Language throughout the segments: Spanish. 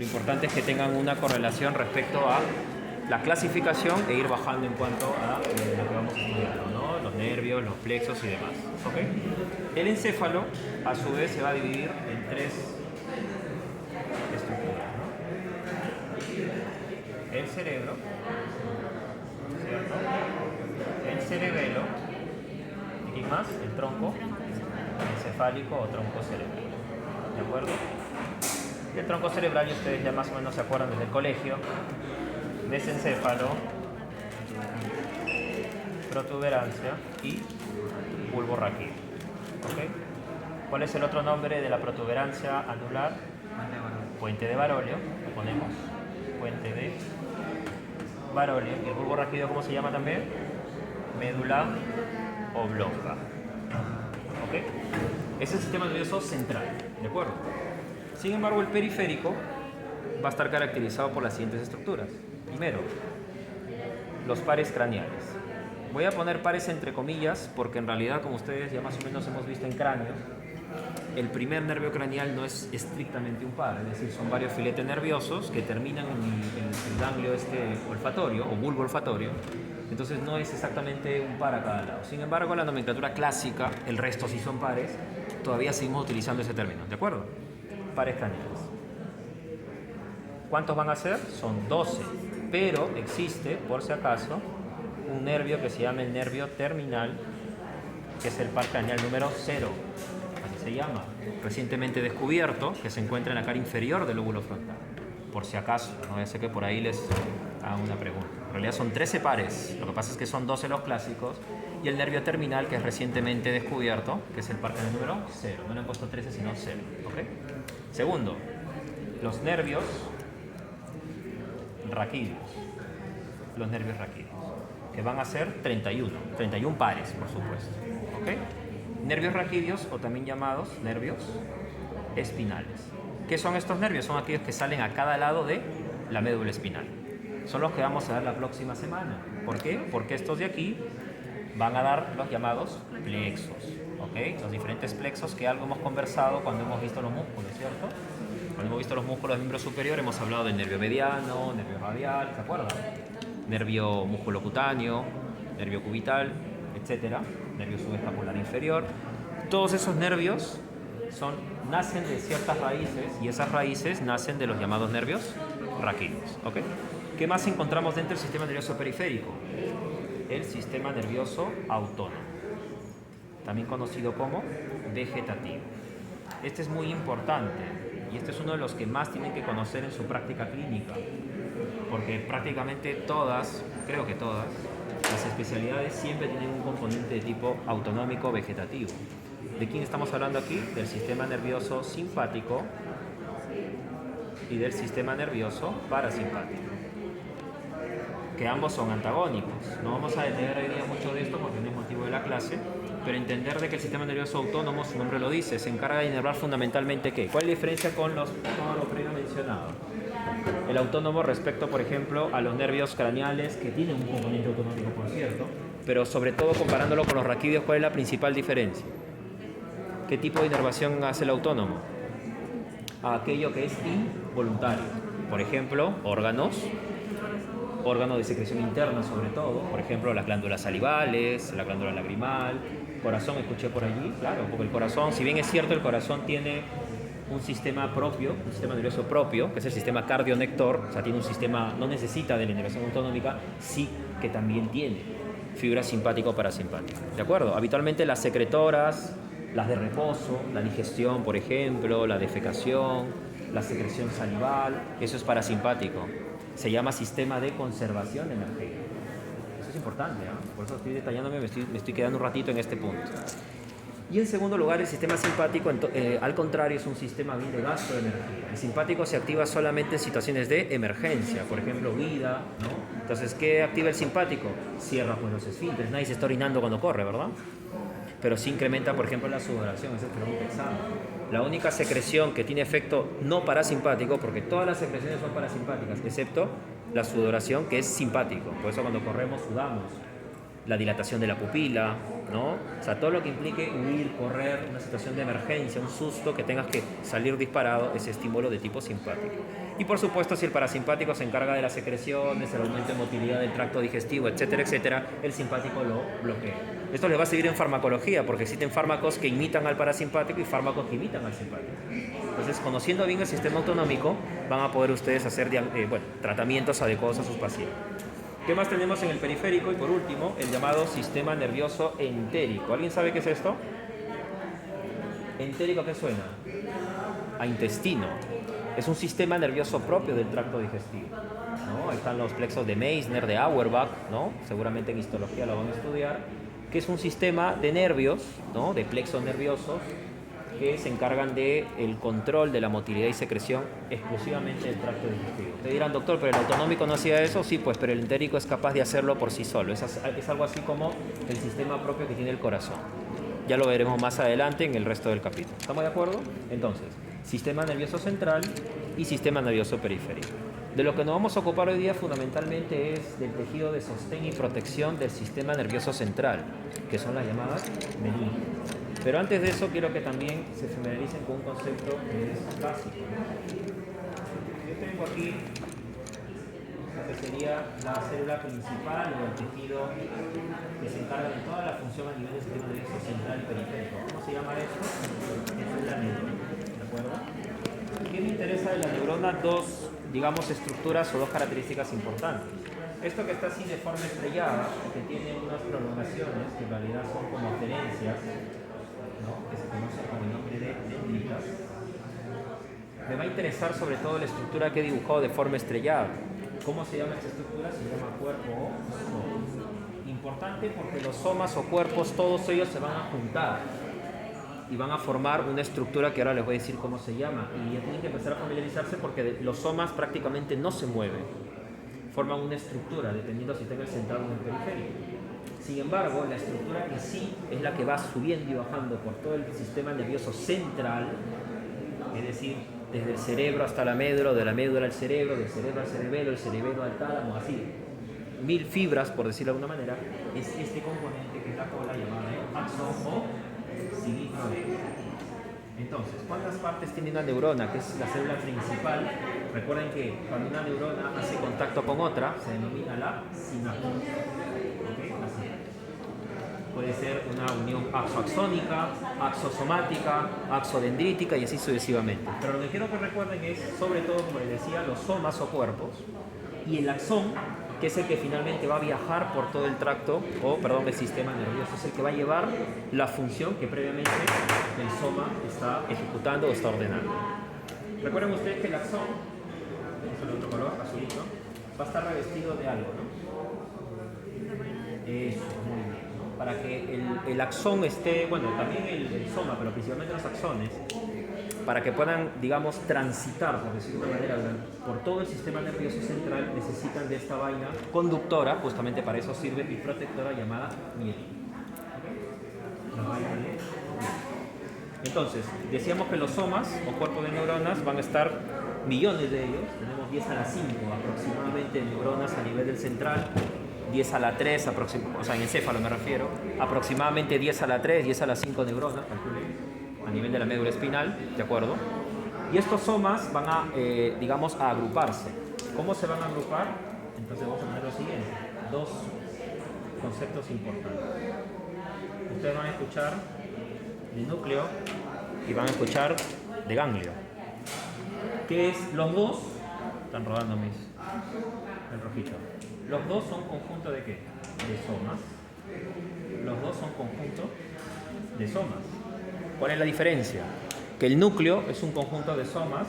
Lo importante es que tengan una correlación respecto a la clasificación e ir bajando en cuanto a lo que vamos estudiando, ¿no? Los nervios, los plexos y demás. ¿Ok? El encéfalo, a su vez, se va a dividir en tres estructuras, ¿no? El cerebro, ¿cierto? El cerebelo, ¿y quién más? El tronco encefálico o tronco cerebral. ¿De acuerdo? Y el tronco cerebral, y ustedes ya más o menos se acuerdan desde el colegio, mesencéfalo, protuberancia y bulbo raquídeo. ¿Okay? ¿Cuál es el otro nombre de la protuberancia anular? Puente de Barolio. Lo ponemos. Puente de Barolio. ¿Y el bulbo raquídeo cómo se llama también? Médula oblonga. ¿Ok? Ese es el sistema nervioso central. ¿De acuerdo? Sin embargo, el periférico va a estar caracterizado por las siguientes estructuras. Primero, los pares craneales. Voy a poner pares entre comillas porque en realidad, como ustedes ya más o menos hemos visto en cráneos, el primer nervio craneal no es estrictamente un par, es decir, son varios filetes nerviosos que terminan en el ganglio olfatorio o bulbo olfatorio. Entonces no es exactamente un par a cada lado. Sin embargo, en la nomenclatura clásica, el resto sí son pares, todavía seguimos utilizando ese término, ¿de acuerdo? Pares craneales. ¿Cuántos van a ser? Son 12, pero existe, por si acaso, un nervio que se llama el nervio terminal, que es el par craneal número 0, así se llama, recientemente descubierto, que se encuentra en la cara inferior del lóbulo frontal. Por si acaso, no voy a ser que por ahí les haga una pregunta. En realidad son 13 pares, lo que pasa es que son 12 los clásicos, y el nervio terminal, que es recientemente descubierto, que es el par craneal número 0. No le han puesto 13, sino 0. ¿Okay? Segundo, los nervios raquídeos. Los nervios raquídeos, que van a ser 31 pares, por supuesto. ¿Okay? Nervios raquídeos, o también llamados nervios espinales. ¿Qué son estos nervios? Son aquellos que salen a cada lado de la médula espinal. Son los que vamos a ver la próxima semana. ¿Por qué? Porque estos de aquí van a dar los llamados plexos. ¿Okay? Los diferentes plexos que algo hemos conversado cuando hemos visto los músculos, ¿cierto? Cuando hemos visto los músculos del miembro superior hemos hablado del nervio mediano, nervio radial, ¿se acuerdan? Nervio musculocutáneo, nervio cubital, etcétera, nervio subescapular inferior. Todos esos nervios nacen de ciertas raíces y esas raíces nacen de los llamados nervios raquídeos. ¿Okay? ¿Qué más encontramos dentro del sistema nervioso periférico? El sistema nervioso autónomo, también conocido como vegetativo. Este es muy importante. Y este es uno de los que más tienen que conocer en su práctica clínica, porque prácticamente todas, creo que todas, las especialidades siempre tienen un componente de tipo autonómico vegetativo. ¿De quién estamos hablando aquí? Del sistema nervioso simpático y del sistema nervioso parasimpático, que ambos son antagónicos. No vamos a detener hoy día mucho de esto porque no es motivo de la clase, pero entender de que el sistema nervioso autónomo, su nombre lo dice, se encarga de inervar fundamentalmente ¿qué? ¿Cuál es la diferencia con todo lo previo mencionado? El autónomo respecto, por ejemplo, a los nervios craneales, que tienen un componente autonómico, por cierto, pero sobre todo comparándolo con los raquídeos, ¿cuál es la principal diferencia? ¿Qué tipo de inervación hace el autónomo? Aquello que es involuntario. Por ejemplo, órganos de secreción interna sobre todo, por ejemplo las glándulas salivales, la glándula lagrimal, corazón, escuché por allí, claro, porque el corazón, si bien es cierto, el corazón tiene un sistema propio, un sistema nervioso propio, que es el sistema cardionector, o sea, tiene un sistema, no necesita de la inervación autonómica, sí que también tiene fibra simpático-parasimpática, ¿de acuerdo? Habitualmente las secretoras, las de reposo, la digestión, por ejemplo, la defecación, la secreción salival, eso es parasimpático. Se llama sistema de conservación energética. Eso es importante, ¿eh? Por eso estoy detallándome, me estoy quedando un ratito en este punto. Y en segundo lugar, el sistema simpático, al contrario, es un sistema bien de gasto de energía. El simpático se activa solamente en situaciones de emergencia, por ejemplo, huida, ¿no? Entonces, ¿qué activa el simpático? Cierra pues los esfínteres, nadie se está orinando cuando corre, ¿verdad? Pero sí incrementa, por ejemplo, la sudoración, esa es pregunta examen. La única secreción que tiene efecto no parasimpático, porque todas las secreciones son parasimpáticas, excepto la sudoración, que es simpático. Por eso cuando corremos sudamos. la dilatación de la pupila, ¿no? O sea, todo lo que implique huir, correr, una situación de emergencia, un susto, que tengas que salir disparado, es estímulo de tipo simpático. Y por supuesto, si el parasimpático se encarga de las secreciones, el aumento de motilidad del tracto digestivo, etcétera, etcétera, el simpático lo bloquea. Esto le va a seguir en farmacología, porque existen fármacos que imitan al parasimpático y fármacos que imitan al simpático. Entonces, conociendo bien el sistema autonómico, van a poder ustedes hacer tratamientos adecuados a sus pacientes. ¿Qué más tenemos en el periférico? Y por último, el llamado sistema nervioso entérico. ¿Alguien sabe qué es esto? ¿Entérico a qué suena? A intestino. Es un sistema nervioso propio del tracto digestivo, ¿no? Ahí están los plexos de Meissner, de Auerbach, ¿no? Seguramente en histología lo van a estudiar, que es un sistema de nervios, ¿no? De plexos nerviosos que se encargan del control de la motilidad y secreción exclusivamente del tracto digestivo. Te dirán, doctor, ¿pero el autonómico no hacía eso? Sí, pues, pero el entérico es capaz de hacerlo por sí solo. Es algo así como el sistema propio que tiene el corazón. Ya lo veremos más adelante en el resto del capítulo. ¿Estamos de acuerdo? Entonces, sistema nervioso central y sistema nervioso periférico. De lo que nos vamos a ocupar hoy día fundamentalmente es del tejido de sostén y protección del sistema nervioso central, que son las llamadas meninges. Pero antes de eso quiero que también se familiaricen con un concepto que es básico. Yo tengo aquí lo que sería la célula principal o el tejido que se encarga de toda la función a nivel del sistema nervioso central y periférico. ¿Cómo se llama esto? Es la neurona. ¿De acuerdo? ¿Qué me interesa de la neurona? Dos, digamos, estructuras o dos características importantes. Esto que está así de forma estrellada, que tiene unas prolongaciones que en realidad son como aferencias, ¿no? Que se conoce con el nombre de dendritas. Me va a interesar sobre todo la estructura que he dibujado de forma estrellada. ¿Cómo se llama esta estructura? Se llama cuerpo o soma. Importante porque los somas o cuerpos, todos ellos se van a juntar y van a formar una estructura que ahora les voy a decir cómo se llama. Y ya tienen que empezar a familiarizarse porque los somas prácticamente no se mueven. Forman una estructura, dependiendo si está en el central o en el periférico. Sin embargo, la estructura que sí es la que va subiendo y bajando por todo el sistema nervioso central, es decir, desde el cerebro hasta la médula, de la médula al cerebro, del cerebro al cerebelo, el cerebelo al tálamo, así, 1000 fibras, por decirlo de alguna manera, es este componente que es la cola llamada axón o cilindro negro. Entonces, ¿cuántas partes tiene una neurona? Que es la célula principal. Recuerden que cuando una neurona hace contacto con otra, se denomina la sinapsis. ¿Okay? Así. Puede ser una unión axoaxónica, axosomática, axodendrítica y así sucesivamente. Pero lo que quiero que recuerden es, sobre todo, como les decía, los somas o cuerpos y el axón, que es el que finalmente va a viajar por todo el tracto, el sistema nervioso, es el que va a llevar la función que previamente el soma está ejecutando o está ordenando. Recuerden ustedes que el axón, es el otro color, azulito, va a estar revestido de algo, ¿no? Eso, muy bien, ¿no? Para que el axón esté, bueno, también el soma, pero principalmente los axones, para que puedan, digamos, transitar, por decirlo de una manera, por todo el sistema nervioso central, necesitan de esta vaina conductora, justamente para eso sirve, y protectora llamada mielina. La vaina de mielina. Entonces, decíamos que los somas o cuerpos de neuronas van a estar millones de ellos, tenemos 10 a la 5 aproximadamente neuronas a nivel del central, 10 a la 3, o sea, en encéfalo me refiero, aproximadamente 10 a la 3, 10 a la 5 neuronas, calculen, a nivel de la médula espinal, ¿de acuerdo? Y estos somas van a, digamos, a agruparse. ¿Cómo se van a agrupar? Entonces vamos a poner lo siguiente, dos conceptos importantes. Ustedes van a escuchar de núcleo y van a escuchar de ganglio. ¿Qué es? Los dos, están rodando el rojito. Los dos son conjunto de ¿qué? De somas. Los dos son conjunto de somas. ¿Cuál es la diferencia? Que el núcleo es un conjunto de somas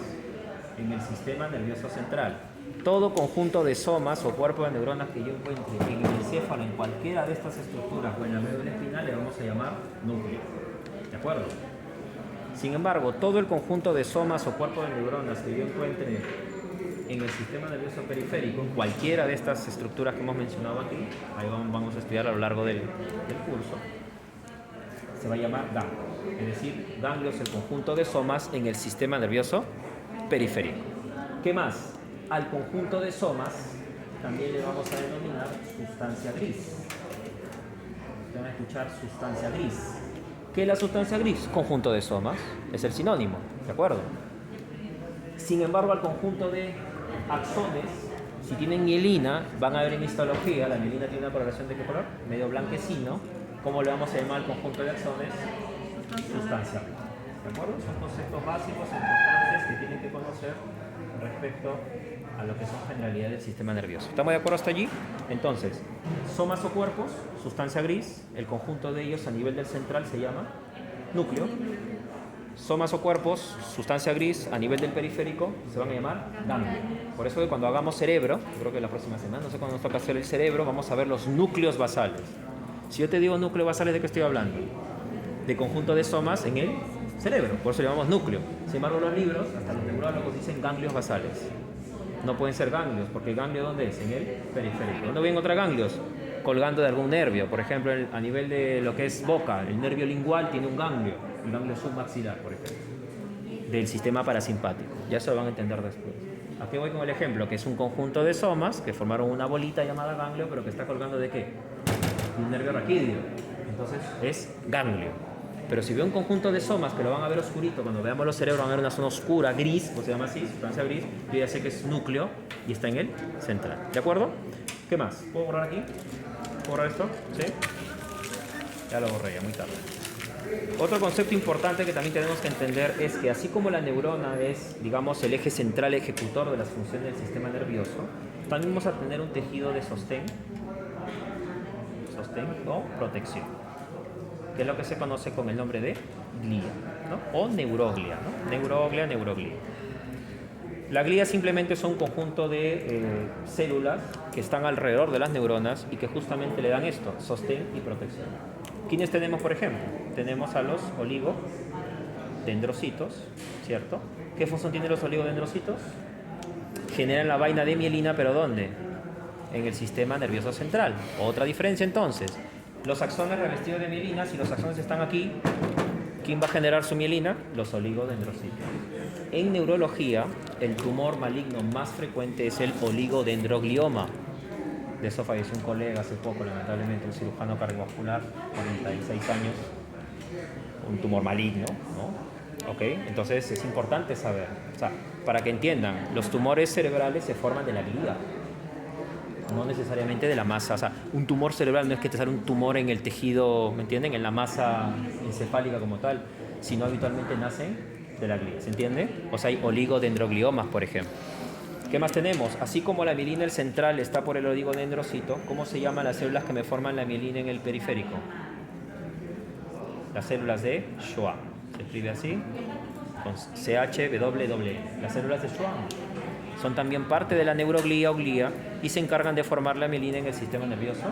en el sistema nervioso central. Todo conjunto de somas o cuerpo de neuronas que yo encuentre en el encéfalo, en cualquiera de estas estructuras o en la médula espinal, le vamos a llamar núcleo. ¿De acuerdo? Sin embargo, todo el conjunto de somas o cuerpo de neuronas que yo encuentre en el sistema nervioso periférico, cualquiera de estas estructuras que hemos mencionado aquí, ahí vamos a estudiar a lo largo del curso, se va a llamar ganglio. Es decir, ganglio es el conjunto de somas en el sistema nervioso periférico. ¿Qué más? Al conjunto de somas también le vamos a denominar sustancia gris. escuchar sustancia gris. ¿Qué es la sustancia gris? Conjunto de somas, es el sinónimo, ¿de acuerdo? Sin embargo, al conjunto de axones, si tienen mielina, van a ver en histología, la mielina tiene una coloración de qué color, medio blanquecino. ¿Cómo le vamos a llamar al conjunto de axones? Sustancia gris. ¿De acuerdo? Son conceptos básicos importantes que tienen que conocer respecto a lo que son generalidades del sistema nervioso. ¿Estamos de acuerdo hasta allí? Entonces, somas o cuerpos, sustancia gris, el conjunto de ellos a nivel del central se llama núcleo. Somas o cuerpos, sustancia gris, a nivel del periférico se van a llamar ganglio. Por eso que cuando hagamos cerebro, creo que la próxima semana, no sé cuándo nos toca hacer el cerebro, vamos a ver los núcleos basales. Si yo te digo núcleo basales, ¿de qué estoy hablando? De conjunto de somas en el cerebro, por eso le llamamos núcleo. Sin embargo, los libros, hasta los neurólogos dicen ganglios basales. No pueden ser ganglios, porque el ganglio ¿dónde es? En el periférico. ¿Dónde voy a encontrar ganglios? Colgando de algún nervio. Por ejemplo, a nivel de lo que es boca, el nervio lingual tiene un ganglio, el ganglio submaxilar, por ejemplo, del sistema parasimpático. Ya se lo van a entender después. Aquí voy con el ejemplo, que es un conjunto de somas que formaron una bolita llamada ganglio, pero que está colgando ¿de qué? De un nervio raquídeo. Entonces es ganglio. Pero si veo un conjunto de somas que lo van a ver oscurito, cuando veamos los cerebros van a ver una zona oscura, gris, pues se llama así, sustancia gris, yo ya sé que es núcleo y está en el central. ¿De acuerdo? ¿Qué más? ¿Puedo borrar aquí? ¿Puedo borrar esto? ¿Sí? Ya lo borré, ya muy tarde. Otro concepto importante que también tenemos que entender es que así como la neurona es, digamos, el eje central ejecutor de las funciones del sistema nervioso, también vamos a tener un tejido de sostén o protección, que es lo que se conoce con el nombre de glía, ¿no? O neuroglia, ¿no? Neuroglía. La glía simplemente son un conjunto de células que están alrededor de las neuronas y que justamente le dan esto, sostén y protección. ¿Quiénes tenemos, por ejemplo? Tenemos a los oligodendrocitos, ¿cierto? ¿Qué función tienen los oligodendrocitos? Generan la vaina de mielina, ¿pero dónde? En el sistema nervioso central. Otra diferencia entonces. Los axones revestidos de mielina, si los axones están aquí, ¿quién va a generar su mielina? Los oligodendrocitos. En neurología, el tumor maligno más frecuente es el oligodendroglioma. De eso falleció un colega hace poco, lamentablemente, un cirujano cardiovascular, 46 años, un tumor maligno, ¿no? ¿Ok? Entonces es importante saber, o sea, para que entiendan, los tumores cerebrales se forman de la glía, no necesariamente de la masa. O sea, un tumor cerebral no es que te sale un tumor en el tejido, ¿me entienden? En la masa encefálica como tal, sino habitualmente nacen de la glía, ¿se entiende? O sea, hay oligodendrogliomas, por ejemplo. ¿Qué más tenemos? Así como la mielina el central está por el oligodendrocito, ¿cómo se llaman las células que me forman la mielina en el periférico? Las células de Schwann. Se escribe así, con CHWW. Las células de Schwann son también parte de la neuroglía o glía y se encargan de formar la mielina en el sistema nervioso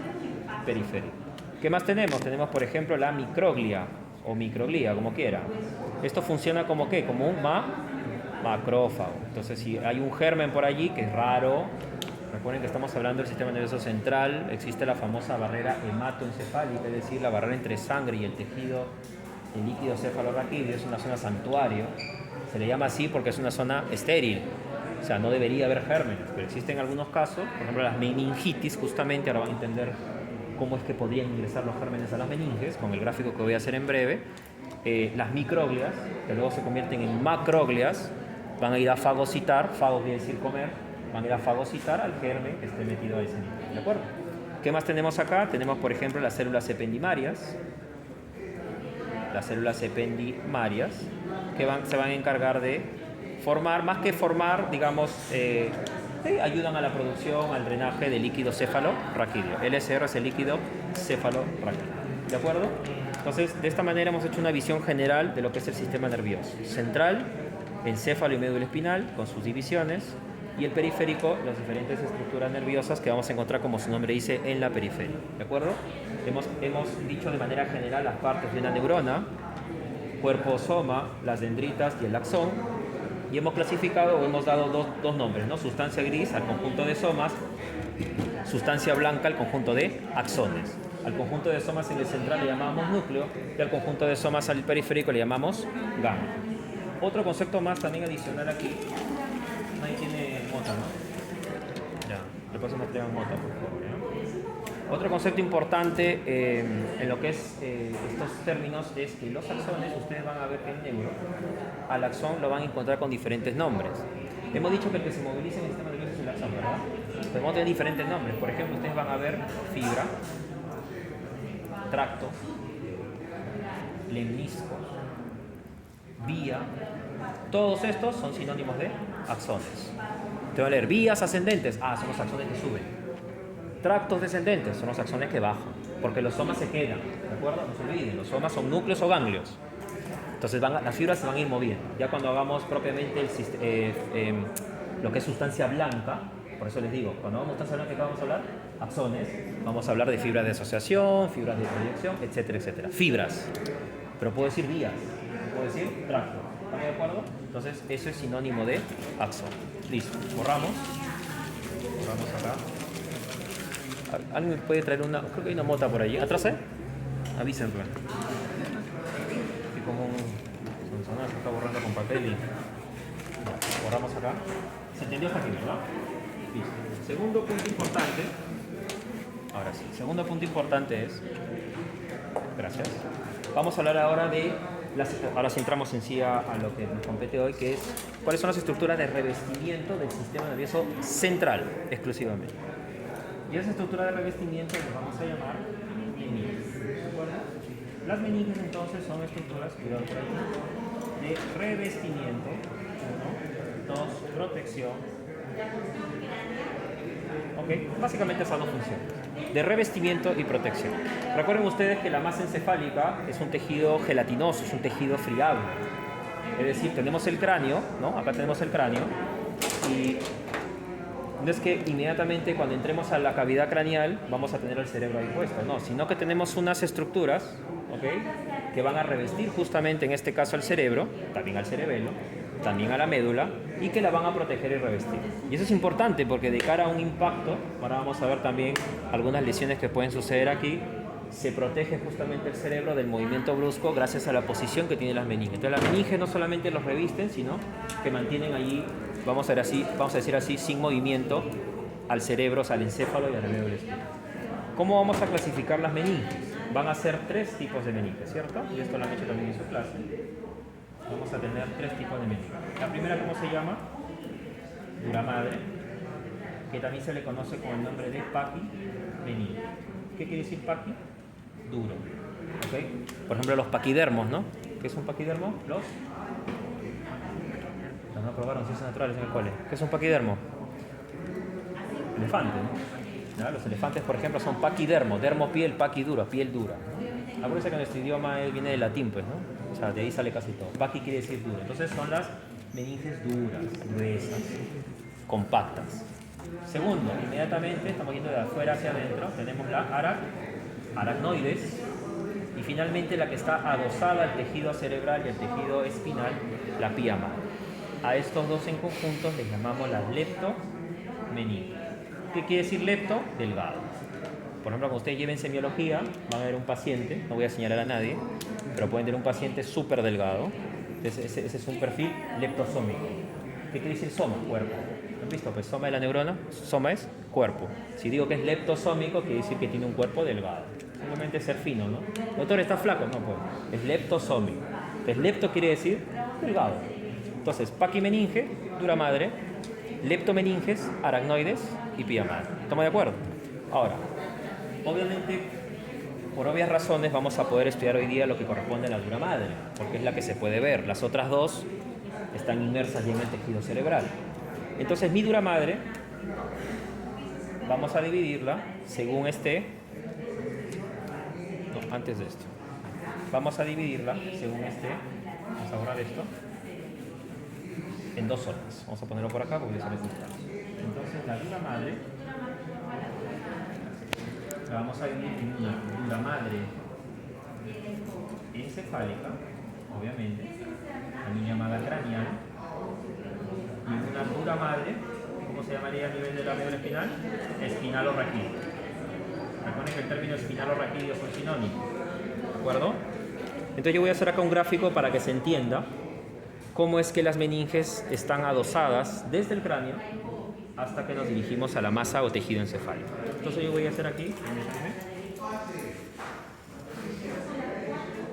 periférico. ¿Qué más tenemos? Tenemos, por ejemplo, la microglia o microglía, como quiera. Esto funciona como ¿qué? Como un macrófago. Entonces, si hay un germen por allí, que es raro, recuerden que estamos hablando del sistema nervioso central, existe la famosa barrera hematoencefálica, es decir, la barrera entre sangre y el tejido, el líquido cefalorraquídeo, es una zona santuario. Se le llama así porque es una zona estéril. O sea, no debería haber gérmenes, pero existen algunos casos, por ejemplo las meningitis, justamente, ahora van a entender cómo es que podrían ingresar los gérmenes a las meninges, con el gráfico que voy a hacer en breve. Las microglias, que luego se convierten en macroglias, van a ir a fagocitar, fago quiere decir comer, van a ir a fagocitar al germen que esté metido a ese nivel, ¿de acuerdo? ¿Qué más tenemos acá? Tenemos, por ejemplo, las células ependimarias, que se van a encargar de formar, más que formar, digamos, ayudan a la producción, al drenaje de líquido cefalorraquídeo. LSR es el líquido cefalorraquídeo, ¿de acuerdo? Entonces, de esta manera hemos hecho una visión general de lo que es el sistema nervioso central, encéfalo y médula espinal, con sus divisiones, y el periférico, las diferentes estructuras nerviosas que vamos a encontrar, como su nombre dice, en la periferia, ¿de acuerdo? Hemos dicho de manera general las partes de una neurona, cuerpo soma, las dendritas y el axón, y hemos clasificado o hemos dado dos nombres, ¿no? Sustancia gris al conjunto de somas, sustancia blanca al conjunto de axones. Al conjunto de somas en el central le llamamos núcleo y al conjunto de somas al periférico le llamamos ganglio. Otro concepto más también adicional aquí, nadie tiene mota, ¿no? Ya, le paso una trema mota, por favor, ¿no? Otro concepto importante en lo que es estos términos es que los axones, ustedes van a ver que el neuro, al axón lo van a encontrar con diferentes nombres. Hemos dicho que el que se moviliza en el sistema nervioso es el axón, ¿verdad? Podemos tener diferentes nombres. Por ejemplo, ustedes van a ver fibra, tracto, lemnisco, vía. Todos estos son sinónimos de axones. Te voy a leer vías ascendentes. Son los axones que suben. Tractos descendentes son los axones que bajan, porque los somas se quedan, ¿de acuerdo? No se olviden, los somas son núcleos o ganglios. Entonces las fibras se van a ir moviendo. Ya cuando hagamos propiamente lo que es sustancia blanca, por eso les digo, cuando hagamos sustancia blanca, ¿qué vamos a hablar? Axones. Vamos a hablar de fibras de asociación, fibras de proyección, etcétera, etcétera. Fibras. Pero puedo decir vías, puedo decir tracto. ¿Están de acuerdo? Entonces eso es sinónimo de axón. Listo. Borramos. Borramos acá. ¿Alguien me puede traer una? Creo que hay una mota por allí. ¿Atrás, Avísenme. Estoy como un sonsonazo, está borrando con papel y... borramos acá. ¿Se entendió hasta aquí, verdad? Listo. Segundo punto importante. Ahora sí. Segundo punto importante es... Gracias. Vamos a hablar ahora de... Ahora sí entramos en sí a lo que nos compete hoy, que es... ¿Cuáles son las estructuras de revestimiento del sistema nervioso central, exclusivamente? Y esa estructura de revestimiento la vamos a llamar meninges. ¿De acuerdo? Las meninges entonces son estructuras, cuidado por ahí, de revestimiento, 1, 2, protección. Ok, básicamente esas dos funciones, de revestimiento y protección. Recuerden ustedes que la masa encefálica es un tejido gelatinoso, es un tejido friable. Es decir, tenemos el cráneo, ¿no? Acá tenemos el cráneo y no es que inmediatamente cuando entremos a la cavidad craneal vamos a tener el cerebro ahí puesto, no, sino que tenemos unas estructuras, ¿ok?, que van a revestir justamente en este caso al cerebro, también al cerebelo, también a la médula, y que la van a proteger y revestir. Y eso es importante porque de cara a un impacto, ahora vamos a ver también algunas lesiones que pueden suceder aquí, se protege justamente el cerebro del movimiento brusco gracias a la posición que tienen las meninges. Entonces las meninges no solamente los revisten, sino que mantienen allí, vamos a decir así, sin movimiento al cerebro, o sea, al encéfalo y a la médula espinal. ¿Cómo vamos a clasificar las meninges? Van a ser 3 tipos de meninges, ¿cierto? Y esto lo han hecho también en su clase. Vamos a tener 3 tipos de meninges. La primera, ¿cómo se llama? Dura madre, que también se le conoce con el nombre de paquimeninge. ¿Qué quiere decir paqui? Duro. ¿Okay? Por ejemplo, los paquidermos, ¿no? ¿Qué es un paquidermo? Los no probaron ciencias naturales en el cole. ¿Qué es un paquidermo? Elefante, ¿no? ¿Ya? Los elefantes, por ejemplo, son paquidermos. Dermo, piel, paqui dura, piel dura, ¿no? Acuérdense que nuestro idioma viene del latín, pues, ¿no? O sea, de ahí sale casi todo. Paqui quiere decir duro. Entonces son las meninges duras, gruesas, compactas. Segundo, inmediatamente, estamos yendo de afuera hacia adentro, tenemos la aracnoides, y finalmente la que está adosada al tejido cerebral y al tejido espinal, la pía madre. A estos dos en conjunto les llamamos las leptomeninges. ¿Qué quiere decir lepto? Delgado. Por ejemplo, cuando ustedes lleven semiología, van a ver un paciente, no voy a señalar a nadie, pero pueden tener un paciente súper delgado. Ese es un perfil leptosómico. ¿Qué quiere decir soma? Cuerpo. ¿Han visto? Pues soma de la neurona, soma es cuerpo. Si digo que es leptosómico, quiere decir que tiene un cuerpo delgado. Simplemente ser fino, ¿no? Doctor, ¿está flaco? No, pues. Es leptosómico. Entonces, lepto quiere decir delgado. Entonces, paquimeninge, dura madre, leptomeninges, aracnoides y pía madre. ¿Estamos de acuerdo? Ahora, obviamente, por obvias razones, vamos a poder estudiar hoy día lo que corresponde a la dura madre, porque es la que se puede ver. Las otras dos están inmersas ya en el tejido cerebral. Entonces, mi dura madre, vamos a dividirla según antes de esto. Vamos a dividirla según vamos a borrar esto, en 2 zonas. Vamos a ponerlo por acá porque son necesitados. Entonces, la dura madre la vamos a dividir en una dura madre encefálica, obviamente, también llamada craneal, y una dura madre, ¿cómo se llamaría a nivel de la médula espinal? Espinalo-raquídeo. Recuerden que el término espinalo-raquídeo son sinónimos, ¿de acuerdo? Entonces yo voy a hacer acá un gráfico para que se entienda cómo es que las meninges están adosadas desde el cráneo hasta que nos dirigimos a la masa o tejido encefálico. Entonces yo voy a hacer aquí,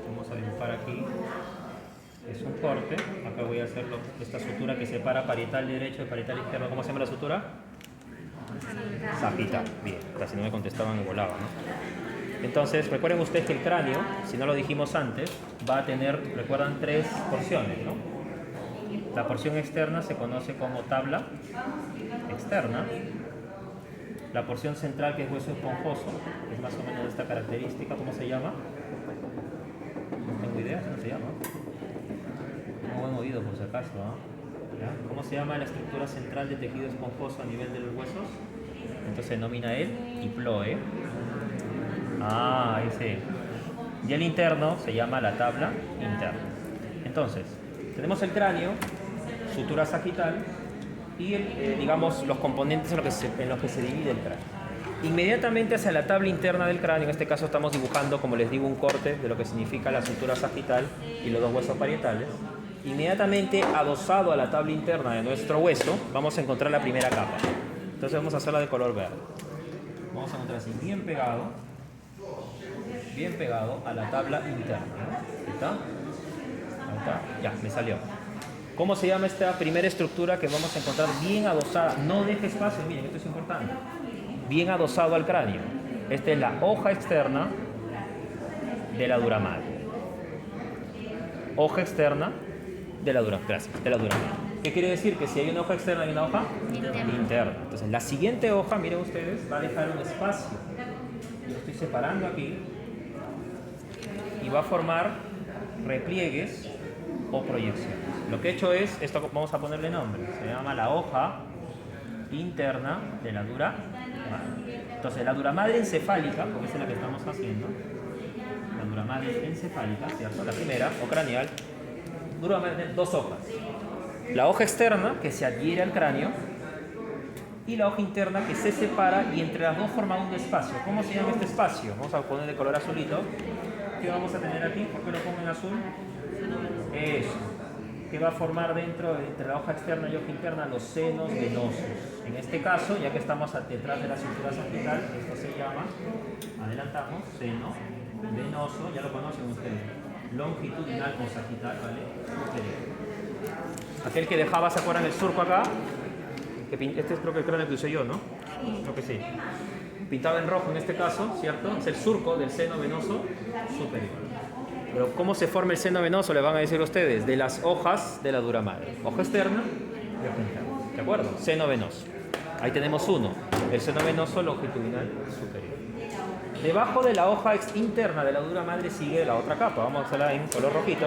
vamos a dibujar aquí, es un corte, acá voy a hacer esta sutura que separa parietal derecho de parietal izquierdo. ¿Cómo se llama la sutura? Sagital. Bien, casi no me contestaban y volaba, ¿no? Entonces, recuerden ustedes que el cráneo, si no lo dijimos antes, va a tener, recuerdan, 3 porciones, ¿no? La porción externa se conoce como tabla externa. La porción central, que es hueso esponjoso, es más o menos de esta característica. ¿Cómo se llama? No tengo idea, ¿cómo se llama? Tengo buen oído por si acaso, ¿no? ¿Cómo se llama la estructura central de tejido esponjoso a nivel de los huesos? Entonces se denomina el hiploe. Ese. Y el interno se llama la tabla interna. Entonces, tenemos el cráneo, sutura sagital y digamos los componentes en los que se divide el cráneo. Inmediatamente hacia la tabla interna del cráneo, en este caso estamos dibujando, como les digo, un corte de lo que significa la sutura sagital y los 2 huesos parietales. Inmediatamente adosado a la tabla interna de nuestro hueso vamos a encontrar la primera capa. Entonces vamos a hacerla de color verde. Vamos a encontrar así bien pegado a la tabla interna. ¿Está? Ahí está. Ya, me salió. ¿Cómo se llama esta primera estructura que vamos a encontrar bien adosada? No deje espacio, miren, esto es importante. Bien adosado al cráneo. Esta es la hoja externa de la dura madre. Hoja externa de la dura madre. ¿Qué quiere decir? Que si hay una hoja externa, hay una hoja interna. Entonces, la siguiente hoja, miren ustedes, va a dejar un espacio. Lo estoy separando aquí. Y va a formar repliegues o proyecciones. Lo que he hecho es, esto vamos a ponerle nombre, se llama la hoja interna de la dura madre. Entonces, la dura madre encefálica, porque esa es la que estamos haciendo, la dura madre encefálica, ¿cierto? La primera, o craneal, dura madre, 2 hojas. La hoja externa, que se adhiere al cráneo, y la hoja interna, que se separa y entre las dos forma un espacio. ¿Cómo se llama este espacio? Vamos a poner de color azulito. ¿Qué vamos a tener aquí? ¿Por qué lo pongo en azul? Eso. Que va a formar dentro, entre la hoja externa y hoja interna, los senos venosos. En este caso, ya que estamos detrás de la cintura sagital, esto se llama, adelantamos, seno venoso, ya lo conocen ustedes, longitudinal o sagital, ¿vale? Aquel que dejaba, ¿se acuerdan el surco acá? Este es creo que el cráneo que usé yo, ¿no? Creo que sí. Pintado en rojo en este caso, ¿cierto? Es el surco del seno venoso superior. Pero ¿cómo se forma el seno venoso? Le van a decir ustedes, de las hojas de la dura madre. Hoja externa y hoja interna. ¿De acuerdo? Seno venoso. Ahí tenemos uno, el seno venoso longitudinal superior. Debajo de la hoja interna de la dura madre sigue la otra capa. Vamos a hacerla en color rojito,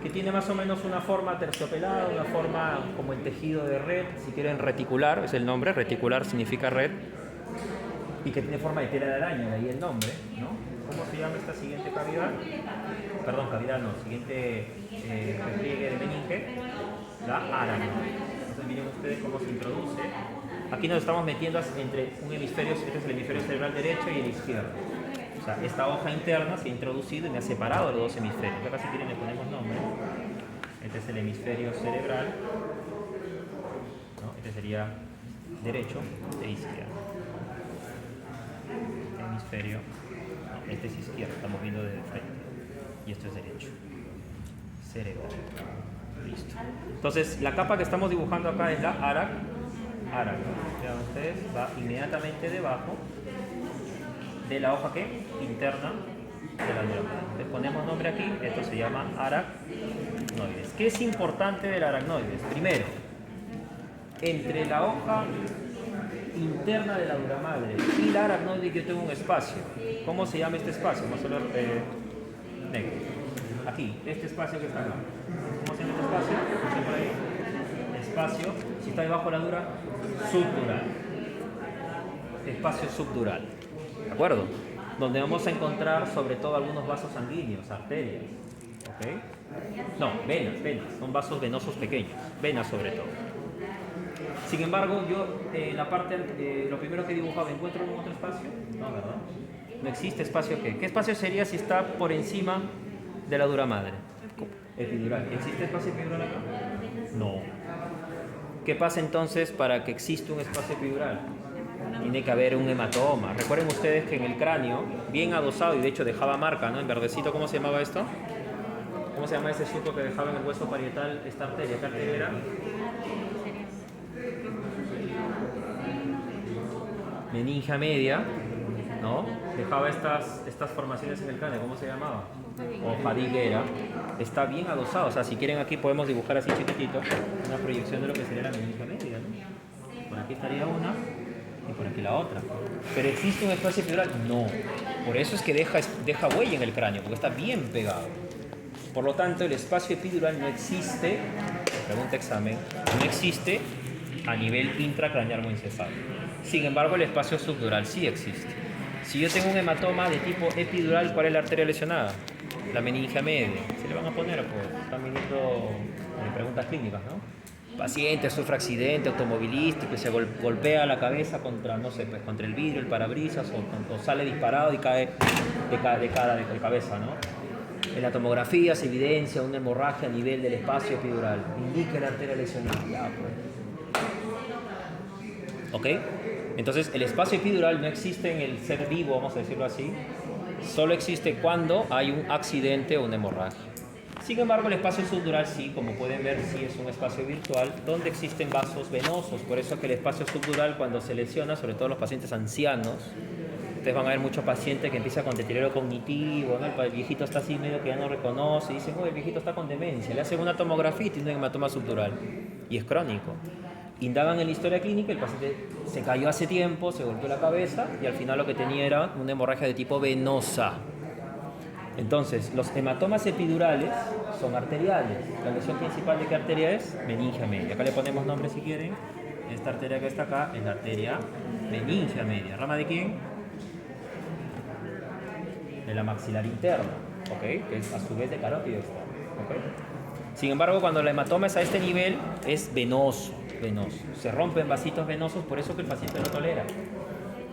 que tiene más o menos una forma terciopelada, una forma como el tejido de red, si quieren reticular, es el nombre, reticular significa red, y que tiene forma de tela de araña, de ahí el nombre, ¿no? ¿Cómo se llama esta siguiente cavidad? Perdón, cavidad no, siguiente repliegue de meninge, la aracnoide. Entonces miren ustedes cómo se introduce. Aquí nos estamos metiendo entre un hemisferio, este es el hemisferio cerebral derecho y el izquierdo. O sea, esta hoja interna se ha introducido y me ha separado los 2 hemisferios. Acá si quieren le ponemos nombre. Este es el hemisferio cerebral, ¿no? Este sería derecho e izquierdo. Hemisferio, no, este es izquierdo, estamos viendo de frente. Y esto es derecho. Cerebral. Listo. Entonces, la capa que estamos dibujando acá es la aracnoide. Vean ustedes, va inmediatamente debajo de la hoja interna de la dura madre. Le ponemos nombre aquí, esto se llama aracnoides. ¿Qué es importante del aracnoides? Primero, entre la hoja interna de la dura madre y la aracnoide yo tengo un espacio. ¿Cómo se llama este espacio? Vamos a ver negro. Aquí, este espacio que está acá. ¿Cómo se llama este espacio? ¿Está por ahí? Espacio, si está debajo de la dura, subdural. Espacio subdural. ¿De acuerdo? Donde vamos a encontrar sobre todo algunos vasos sanguíneos, arterias. ¿Ok? No, venas. Son vasos venosos pequeños. Venas sobre todo. Sin embargo, yo la parte, lo primero que he dibujado, ¿encuentro algún otro espacio? No, ¿verdad? No existe espacio. ¿Qué espacio sería si está por encima de la dura madre? Epidural. ¿Existe espacio epidural acá? No. ¿Qué pasa entonces para que exista un espacio epidural? Tiene que haber un hematoma. Recuerden ustedes que en el cráneo, bien adosado, y de hecho dejaba marca, ¿no? En verdecito, ¿cómo se llamaba esto? ¿Cómo se llama ese surco que dejaba en el hueso parietal esta arteria? ¿Qué arteria era? Meningia media, ¿no? Dejaba estas formaciones en el cráneo, ¿cómo se llamaba? O fadiguera. Está bien adosado, o sea, si quieren aquí podemos dibujar así chiquitito una proyección de lo que sería la meningia media, ¿no? Por aquí estaría una y por aquí la otra. ¿Pero existe un espacio epidural? No. Por eso es que deja huella en el cráneo, porque está bien pegado. Por lo tanto, el espacio epidural no existe, pregunta examen, no existe a nivel intracraneal o encefálico. Sin embargo, el espacio subdural sí existe. Si yo tengo un hematoma de tipo epidural, ¿cuál es la arteria lesionada? La meningia media. Se le van a poner, pues, están viniendo preguntas clínicas, ¿no? Paciente sufre accidente automovilístico y se golpea la cabeza contra, no sé, pues, contra el vidrio, el parabrisas, o sale disparado y cae de cabeza, ¿no? En la tomografía se evidencia una hemorragia a nivel del espacio epidural. Indica la arteria lesionada. Ya, pues. ¿Ok? Entonces, el espacio epidural no existe en el ser vivo, vamos a decirlo así. Solo existe cuando hay un accidente o una hemorragia. Sin embargo, el espacio subdural sí, como pueden ver, sí es un espacio virtual donde existen vasos venosos. Por eso es que el espacio subdural, cuando se lesiona, sobre todo los pacientes ancianos, ustedes van a ver muchos pacientes que empiezan con deterioro cognitivo, ¿no? El viejito está así medio que ya no reconoce, y dicen, oh, el viejito está con demencia. Le hacen una tomografía y tiene un hematoma subdural. Y es crónico. Indagan en la historia clínica, el paciente se cayó hace tiempo, se golpeó la cabeza y al final lo que tenía era una hemorragia de tipo venosa. Entonces, los hematomas epidurales son arteriales. La lesión principal de qué arteria es? Meningia media. Acá le ponemos nombre si quieren. Esta arteria que está acá es la arteria meningia media. ¿Rama de quién? De la maxilar interna, ¿ok? Que es a su vez de carótido externo, ¿ok? Sin embargo, cuando el hematoma es a este nivel, es venoso. Se rompen vasitos venosos, por eso que el paciente no tolera.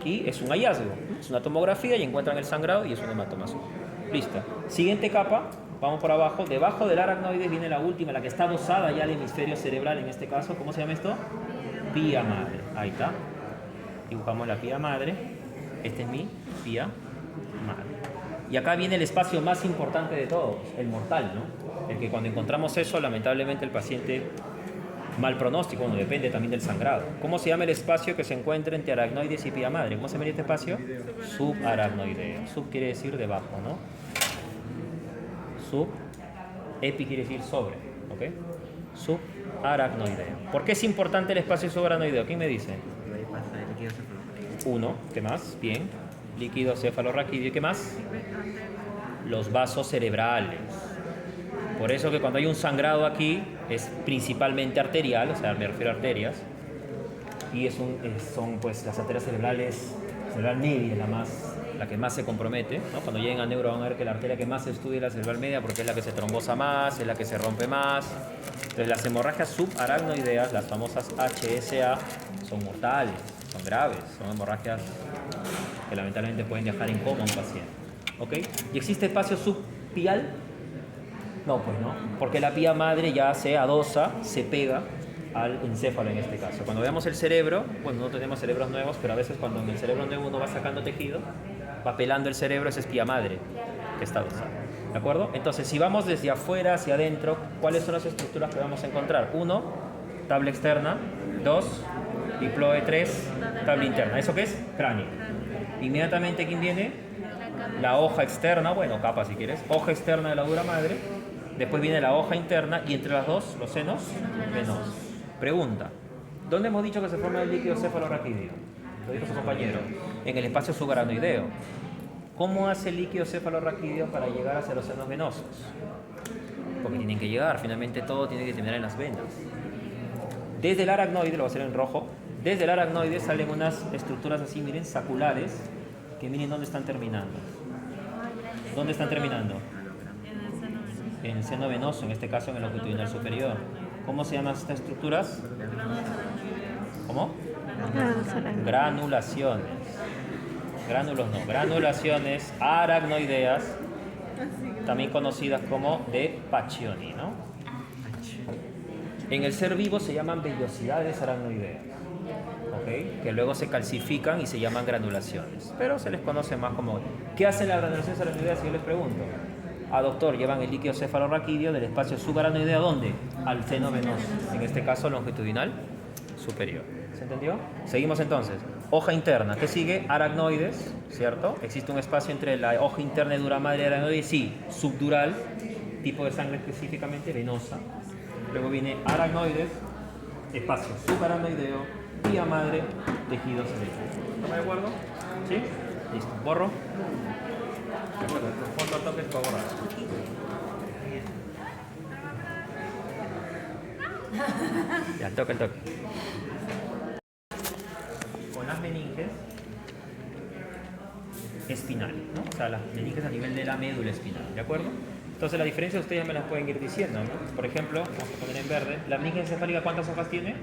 Y es un hallazgo, es una tomografía y encuentran el sangrado y es un hematoma. Listo. Siguiente capa, vamos por abajo. Debajo del aracnoides viene la última, la que está adosada ya al hemisferio cerebral en este caso. ¿Cómo se llama esto? Pía madre. Ahí está. Dibujamos la pía madre. Este es mi pía madre. Y acá viene el espacio más importante de todos, el mortal, ¿no? El que cuando encontramos eso, lamentablemente el paciente mal pronóstico, bueno, depende también del sangrado. ¿Cómo se llama el espacio que se encuentra entre aracnoides y pía madre? ¿Cómo se llama este espacio? Subaracnoideo. Sub quiere decir debajo, ¿no? Sub, epi quiere decir sobre, ¿ok? Subaracnoideo. ¿Por qué es importante el espacio subaracnoideo? ¿Quién me dice? Uno, ¿qué más? Bien. Líquido cefalorraquídeo. ¿Qué más? Los vasos cerebrales. Por eso que cuando hay un sangrado aquí es principalmente arterial, o sea, me refiero a arterias, y son pues las arterias cerebrales, cerebral media es la que más se compromete, ¿no? Cuando lleguen a neuro van a ver que la arteria que más se estudia es la cerebral media porque es la que se trombosa más, es la que se rompe más. Entonces las hemorragias subaracnoideas, las famosas HSA, son mortales, son graves, son hemorragias que lamentablemente pueden dejar en coma a un paciente, ¿ok? ¿Y existe espacio subpial? No, pues no, porque la pía madre ya se adosa, se pega al encéfalo en este caso. Cuando veamos el cerebro, bueno, no tenemos cerebros nuevos, pero a veces cuando en el cerebro nuevo uno va sacando tejido, va pelando el cerebro, esa es pía madre que está adosada, ¿de acuerdo? Entonces, si vamos desde afuera hacia adentro, ¿cuáles son las estructuras que vamos a encontrar? 1, tabla externa. 2, diploe. 3, tabla interna. ¿Eso qué es? Cráneo. Inmediatamente, ¿quién viene? La hoja externa, bueno, capa si quieres, hoja externa de la dura madre. Después viene la hoja interna y entre las dos, los senos venosos. Pregunta, ¿dónde hemos dicho que se forma el líquido cefalorraquídeo? Lo dijo su compañero, en el espacio subaracnoideo. ¿Cómo hace el líquido cefalorraquídeo para llegar hacia los senos venosos? Porque tienen que llegar, finalmente todo tiene que terminar en las venas. Desde el aracnoide, lo voy a hacer en rojo, desde el aracnoide salen unas estructuras así, miren, saculares, que miren dónde están terminando. ¿Dónde están terminando? En el seno venoso, en este caso en el longitudinal superior. ¿Cómo se llaman estas estructuras? ¿Cómo? Granulaciones. Gránulos no, granulaciones aracnoideas, también conocidas como de Pacchioni, ¿no? En el ser vivo se llaman vellosidades aracnoideas, ¿ok? Que luego se calcifican y se llaman granulaciones, pero se les conoce más como... ¿Qué hacen las granulaciones aracnoideas si yo les pregunto? Doctor, llevan el líquido cefalorraquídeo del espacio subaracnoideo, ¿a dónde? Al seno venoso, en este caso longitudinal superior. ¿Se entendió? Seguimos entonces. Hoja interna. ¿Qué sigue? Aracnoides, ¿cierto? Existe un espacio entre la hoja interna y dura madre y aracnoides, sí, subdural, tipo de sangre específicamente venosa. Luego viene aracnoides, espacio subaracnoideo, vía madre, tejidos eléctricos. ¿Estamos de acuerdo? ¿Sí? Listo. ¿Borro? De acuerdo, fondo toques para borrar. Ya, toque el toque. Con las meninges espinales, ¿no? O sea, las meninges a nivel de la médula espinal, ¿de acuerdo? Entonces la diferencia ustedes me las pueden ir diciendo, ¿no? Por ejemplo, vamos a poner en verde, la meninge encefálica, ¿cuántas hojas tiene?